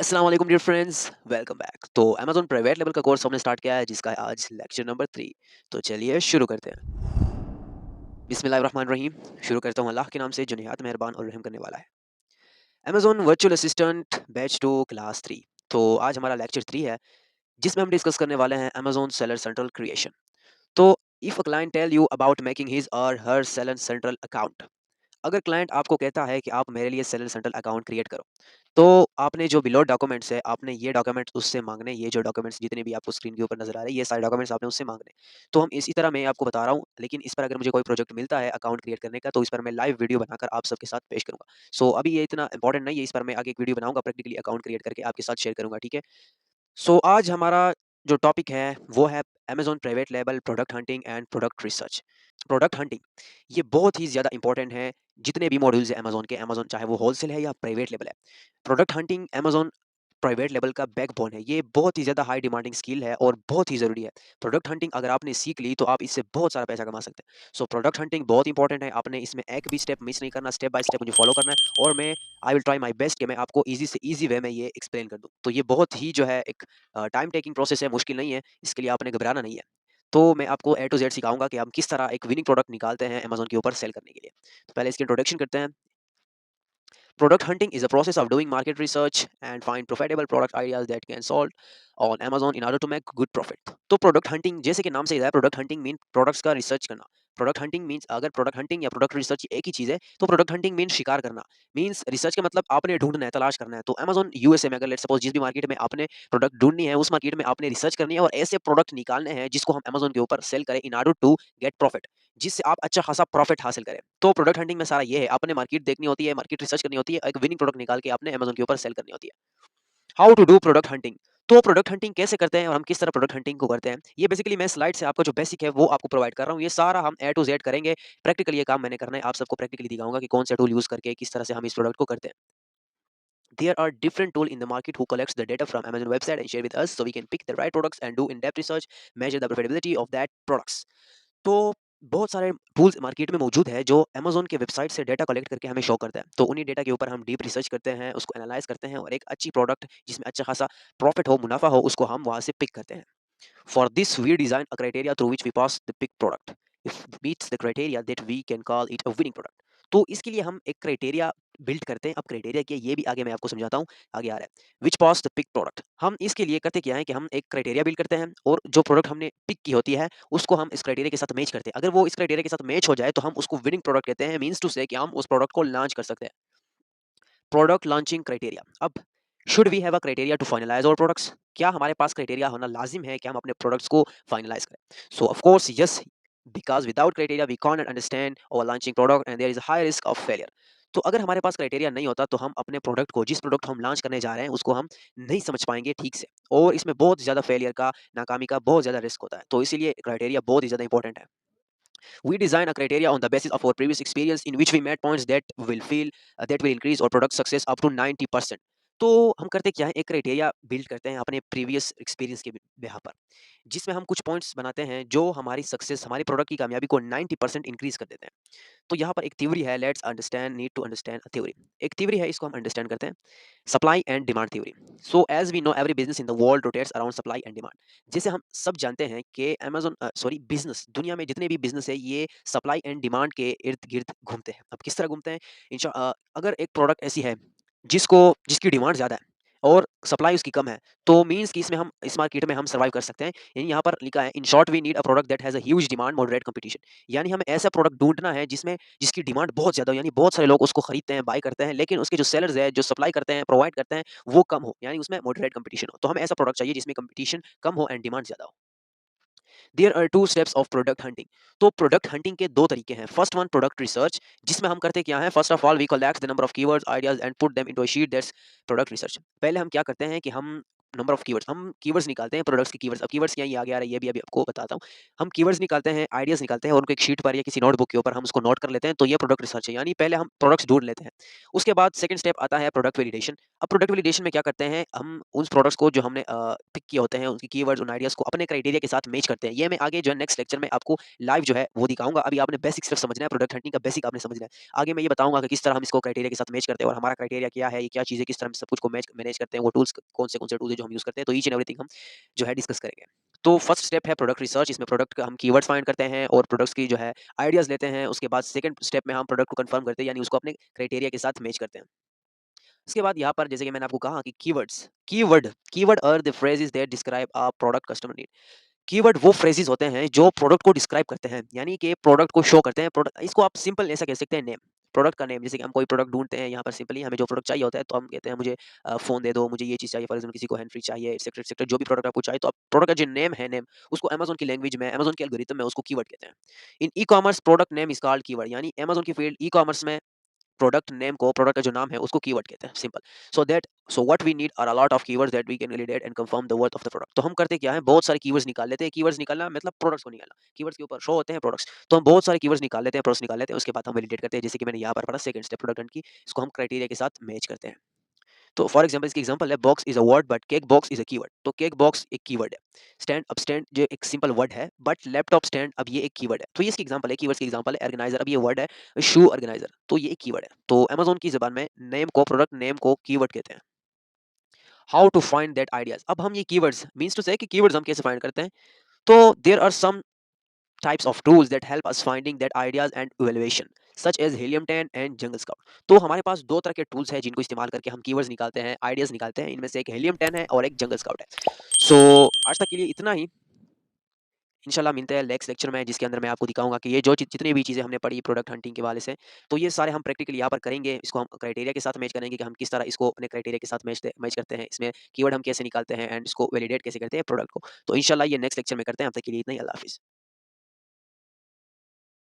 अस्सलाम वालेकुम dear friends, welcome back. तो अमेज़न प्राइवेट लेवल का कोर्स हमने स्टार्ट किया है जिसका है आज लेक्चर नंबर 3। तो चलिए शुरू करते हैं। बिस्मिल्लाहिर्रहमानिर्रहीम। शुरू करता हूँ अल्लाह के नाम से जो निहायत मेहरबान और रहम करने वाला है। Amazon virtual assistant batch 2 class 3। तो आज हमारा लेक्चर 3 है जिसमें हम डिस्कस करने वाले हैं अमेज़न सेलर सेंट्रल क्रिएशन। तो if a client tell you about making his or her seller central account, अगर क्लाइंट आपको कहता है कि आप मेरे लिए सेलर सेंट्रल अकाउंट क्रिएट करो, तो आपने जो बिलो डॉक्यूमेंट्स है, आपने ये डॉक्यूमेंट्स उससे माँगने, ये जो डॉक्यूमेंट्स जितने भी आपको स्क्रीन के ऊपर नज़र आ रहे हैं, ये सारे डॉक्यूमेंट्स आपने उससे माँगने। तो हम इसी तरह मैं आपको बता रहा हूँ, लेकिन इस पर अगर मुझे कोई प्रोजेक्ट मिलता है अकाउंट क्रिएट करने का, तो इस पर मैं लाइव वीडियो बनाकर आप सबके साथ पेश करूँगा। सो अभी ये इतना इंपॉर्टेंट नहीं है, इस पर मैं आगे एक वीडियो बनाऊँगा, प्रैक्टिकली अकाउंट क्रिएट करके आपके साथ शेयर करूँगा, ठीक है? सो आज हमारा जो टॉपिक है वो है Amazon private label product hunting and product research. Product hunting ये बहुत ही ज़्यादा इंपॉर्टेंट है। जितने भी मॉड्यूल्स हैं अमेज़न के, अमेज़न चाहे वो होलसेल है या प्राइवेट लेबल है, product hunting Amazon private level का बैकबोन है। ये बहुत ही ज़्यादा हाई डिमांडिंग स्किल है और बहुत ही ज़रूरी है। प्रोडक्ट हंटिंग अगर आपने सीख ली तो आप इससे बहुत सारा पैसा कमा सकते हैं। सो प्रोडक्ट हंटिंग बहुत इंपॉर्टेंट है। आपने इसमें एक भी स्टेप मिस नहीं करना, स्टेप बाय स्टेप मुझे फॉलो करना है और मैं I will try my best कि मैं आपको ईज़ी से ईज़ी वे में ये एक्सप्लेन कर दूँ। तो ये बहुत ही जो है एक टाइम टेकिंग प्रोसेस है, मुश्किल नहीं है, इसके लिए आपने घबराना नहीं है। तो मैं आपको ए टू ज़ेड सिखाऊँगा कि हम किस तरह एक विनिंग प्रोडक्ट निकालते हैं अमेज़न के ऊपर सेल करने के लिए। तो पहले इसकी इंट्रोडक्शन करते हैं। Product hunting is a process of doing market research and find profitable product ideas that can sold on Amazon in order to make good profit. तो प्रोडक्ट हंटिंग जैसे कि नाम से ही है, प्रोडक्ट हंटिंग मीन प्रोडक्ट्स का research करना। Product hunting means अगर product hunting या प्रोडक्ट रिसर्च एक ही चीज़ है, तो प्रोडक्ट हंटिंग मीन शिकार करना। मीन्स रिसर्च का मतलब आपने ढूंढना है, तलाश करना है। तो अमेज़न यूएसए में अगर लेट्स सपोज जिस भी मार्केट में आपने प्रोडक्ट ढूंढनी है, उस मार्केट में आपने रिसर्च करनी है और ऐसे प्रोडक्ट निकालने हैं जिसको हम अमेज़न के ऊपर सेल करें in order to get profit, जिससे आप अच्छा खासा प्रॉफिट हासिल करें। तो प्रोडक्ट हंटिंग में सारा ये है, आपने मार्केट देखनी होती है, मार्केट रिसर्च करनी होती है, एक विनिंग प्रोडक्ट निकाल के आपने अमेज़न के ऊपर सेल करनी होती है। How to do product hunting. तो प्रोडक्ट हंटिंग कैसे करते हैं और हम किस तरह प्रोडक्ट हंटिंग को करते हैं, ये बेसिकली मैं स्लाइड से आपको जो बेसिक है वो आपको प्रोवाइड कर रहा हूँ। ये सारा हम ए टू जेड करेंगे। प्रैक्टिकली ये काम मैंने करना है, आप सबको प्रैक्टिकली दिखाऊंगा कि कौन सा टूल यूज करके किस तरह से हम इस प्रोडक्ट को करते हैं। There are different tools in the market who collects the data from Amazon website and share with us so we can pick the right products and do in-depth research, measure the profitability of that products. तो बहुत सारे tools market में मौजूद है जो Amazon के website से data collect करके हमें शो करता है। तो उन्हीं डेटा के ऊपर हम डीप रिसर्च करते हैं, उसको एनालाइज़ करते हैं और एक अच्छी प्रोडक्ट जिसमें अच्छा खासा प्रॉफिट हो, मुनाफ़ा हो, उसको हम वहाँ से पिक करते हैं। For this, we design a criteria through which we pass the pick product. If it meets the criteria, that we can call it a winning product. तो इसके लिए हम एक क्राइटेरिया बिल्ड करते हैं। अब क्राइटेरिया क्या है ये भी आगे मैं आपको समझाता हूँ, आगे आ रहा है। विच पास द पिक प्रोडक्ट, हम इसके लिए करते क्या है कि हम एक क्राइटेरिया बिल्ड करते हैं और जो प्रोडक्ट हमने पिक की होती है उसको हम इस क्राइटेरिया के साथ मैच करते हैं। अगर वो इस क्राइटेरिया के साथ मैच हो जाए तो हम उसको विनिंग प्रोडक्ट कहते हैं। मीन्स टू से कि हम उस प्रोडक्ट को लॉन्च कर सकते हैं। Product launching criteria. अब should we have a criteria to finalise our products, क्या हमारे पास क्राइटेरिया होना लाजिम है कि हम अपने प्रोडक्ट्स को फाइनलाइज करें। So of course yes, because without criteria we can't understand और launching product and there is high risk of failure. तो अगर हमारे पास क्राइटेरिया नहीं होता तो हम अपने प्रोडक्ट को, जिस प्रोडक्ट हम लॉन्च करने जा रहे हैं उसको हम नहीं समझ पाएंगे ठीक से, और इसमें बहुत ज़्यादा फेलियर का, नाकामी का बहुत ज़्यादा रिस्क होता है। तो इसीलिए क्राइटेरिया बहुत ही ज़्यादा इंपॉर्टेंट है। We design a criteria on the basis of our previous experience in which we met points that will increase our product success up to 90%. तो हम करते क्या है, एक क्राइटेरिया बिल्ड करते हैं अपने प्रीवियस एक्सपीरियंस के बिहा पर, जिसमें हम कुछ पॉइंट्स बनाते हैं जो हमारी सक्सेस, हमारी प्रोडक्ट की कामयाबी को 90% इंक्रीज कर देते हैं। तो यहाँ पर एक थ्योरी है, let's understand, need to understand a theory. एक थ्योरी है, इसको हम अंडरस्टैंड करते हैं। Supply and demand theory. So as we know every business in the world rotates around supply and demand. जैसे हम सब जानते हैं कि अमेजन बिजनेस, दुनिया में जितने भी बिजनेस है ये सप्लाई एंड डिमांड के इर्द गिर्द घूमते हैं। अब किस तरह घूमते हैं, अगर एक प्रोडक्ट ऐसी है जिसकी डिमांड ज़्यादा है और सप्लाई उसकी कम है, तो मीन्स कि इसमें हम इस मार्केट में हम सर्वाइव कर सकते हैं। यानी यहाँ पर लिखा है, in short we need a product that has a huge demand, moderate competition. यानी हमें ऐसा प्रोडक्ट ढूंढना है जिसकी डिमांड बहुत ज़्यादा हो, यानी बहुत सारे लोग उसको खरीदते हैं, बाय करते हैं, लेकिन उसके जो सेलर्स है, जो सप्लाई करते हैं, प्रोवाइड करते हैं, वो कम हो, यानी उसमें मॉडरेट कंपटीशन हो। तो हमें ऐसा प्रोडक्ट चाहिए जिसमें कंपटीशन कम हो एंड डिमांड ज़्यादा हो। There are two steps of product hunting. तो प्रोडक्ट हंटिंग के दो तरीके हैं। फर्स्ट वन प्रोडक्ट रिसर्च, जिसमें हम करते क्या है, first of all we collect the number of keywords ideas and put them into a sheet, that's product research. पहले हम क्या करते हैं कि हम नंबर ऑफ कीवर्ड्स, हम कीवर्ड्स निकालते हैं प्रोडक्ट्स के कीवर्ड्स। अब कीवर्ड्स क्या, ये आगे आ रहा है, ये भी अभी आपको बताता हूँ। हम कीवर्ड्स निकालते हैं, आइडियाज़ निकालते हैं और उनको एक शीट पर या किसी नोटबुक के ऊपर हम उसको नोट कर लेते हैं, तो ये प्रोडक्ट रिसर्च है। यानी पहले हम प्रोडक्ट्स ढूँढ लेते हैं। उसके बाद सेकंड स्टेप आता है प्रोडक्ट वैलिडेशन। अब प्रोडक्ट वैलिडेशन में क्या करते हैं, हम उस प्रोडक्ट्स को जो हमने पिक किए होते हैं, उनकी कीवर्ड्स, उन आइडियाज़ को अपने क्राइटेरिया के साथ मैच करते हैं। ये मैं आगे जो है नेक्स्ट लेक्चर में आपको लाइव जो है वो दिखाऊँगा। अभी आपने बेसिक सिर्फ समझना है, प्रोडक्ट हंटिंग का बेसिक आपने समझना है। आगे मैं ये बताऊँगा कि किस तरह हम इसको क्राइटेरिया के साथ मैच करते हैं और हमारा क्राइटेरिया क्या है, ये क्या चीज़ें, किस तरह हम सब कुछ को मैनेज करते हैं, वो टूल्स कौन से टूल्स हैं जो हम यूज़ करते हैं, तो ईच एंड एवरीथिंग हम जो है डिस्कस करेंगे। तो फर्स्ट स्टेप है प्रोडक्ट रिसर्च, इसमें प्रोडक्ट का हम कीवर्ड्स फाइंड करते हैं और प्रोडक्ट्स की जो है आइडियाज़ लेते हैं। उसके बाद सेकंड स्टेप में हम प्रोडक्ट को कंफर्म करते हैं, यानी उसको अपने क्राइटेरिया के साथ मैच करते हैं। उसके बाद यहाँ पर जैसे कि मैंने आपको कहा कि keyword keyword are the phrases that describe a product customer need. Keyword वो फ्रेजेस होते हैं जो प्रोडक्ट को डिस्क्राइब करते हैं, यानी कि प्रोडक्ट को शो करते हैं। प्रोडक्ट, इसको आप सिंपल ऐसा कह सकते हैं, नेम, प्रोडक्ट का नेम। जैसे कि हम कोई प्रोडक्ट ढूंढते हैं, यहाँ पर सिंपली हमें जो प्रोडक्ट चाहिए होता है, तो हम कहते हैं मुझे फ़ोन दे दो, मुझे ये चीज़ चाहिए, फॉर एग्जाम्पल किसी को हैंड फ्री चाहिए, एक्सेट्रा एक्सेट्रा, जो भी प्रोडक्ट आपको चाहिए, तो आप प्रोडक्ट का जो नेम है, नेम उसको अमेज़न की लैंग्वेज में, अमेज़न के एल्गोरिथम में उसको कीवर्ड कहते हैं। In e commerce product name is called keyword, यानी अमेज़न की फील्ड ई कॉमर्स में प्रोडक्ट नेम को, प्रोडक्ट का जो नाम है उसको कीवर्ड कहते हैं, simple. So what we need are a lot of keywords that we can validate and confirm the worth of the product. तो हम करते क्या है, बहुत सारे कीवर्ड्स निकाल लेते हैं। कीवर्ड्स निकालना मतलब प्रोडक्ट्स को निकालना, कीवर्ड्स के ऊपर शो होते हैं प्रोडक्ट्स, तो हम बहुत सारे कीवर्ड्स निकाल लेते हैं, प्रोडक्ट्स निकाल लेते हैं। उसके बाद हम वैलिडेट करते हैं, जैसे कि मैंने यहाँ पर पढ़ा सेकंड स्टेप प्रोडक्ट की, इसको हम क्राइटेरिया के साथ मैच करते हैं। तो फॉर एग्जांपल, इसकी एग्जांपल है, box is a word but cake box is a keyword. तो केक बॉक्स एक कीवर्ड है। स्टैंड, अब स्टैंड जो एक सिंपल वर्ड है, बट लैपटॉप स्टैंड, अब ये एक कीवर्ड है। तो ये इसकी एग्जांपल है, कीवर्ड्स की एग्जांपल है। ऑर्गेनाइजर, अब ये वर्ड है, शू ऑर्गेनाइजर, तो ये एक कीवर्ड है। तो अमेज़न की ज़बान में नेम को, प्रोडक्ट नेम को कीवर्ड कहते हैं। How to find that ideas, अब हम ये कीवर्ड्स मीन्स टू से कि कीवर्ड्स हम कैसे फाइंड करते हैं। तो there are some types of tools that help us finding that ideas and evaluation such as helium 10 and jungle scout। तो हमारे पास दो तरह के टूल्स हैं जिनको इस्तेमाल करके हम कीवर्ड्स निकालते हैं, आइडियाज निकालते हैं। इनमें से एक helium 10 है और एक jungle scout है। सो आज तक के लिए इतना ही। इंशाल्लाह मिलते हैं नेक्स्ट लेक्चर में, जिसके अंदर मैं आपको दिखाऊंगा कि ये जो जितनी भी चीज़ें हमने पढ़ी प्रोडक्ट हंटिंग के वाले से, तो ये सारे हम प्रैक्टिकली यहाँ पर करेंगे। इसको हम क्राइटेरिया के साथ मैच करेंगे कि हम किस तरह इसको अपने क्राइटेरिया के साथ मैच करते हैं, इसमें कीवर्ड हम कैसे निकालते हैं एंड इसको वैलिडेट कैसे करते हैं प्रोडक्ट को। तो इंशाल्लाह ये नेक्स्ट लेक्चर में करते हैं। अब तक के लिए इतना ही, अल्लाह हाफिज़।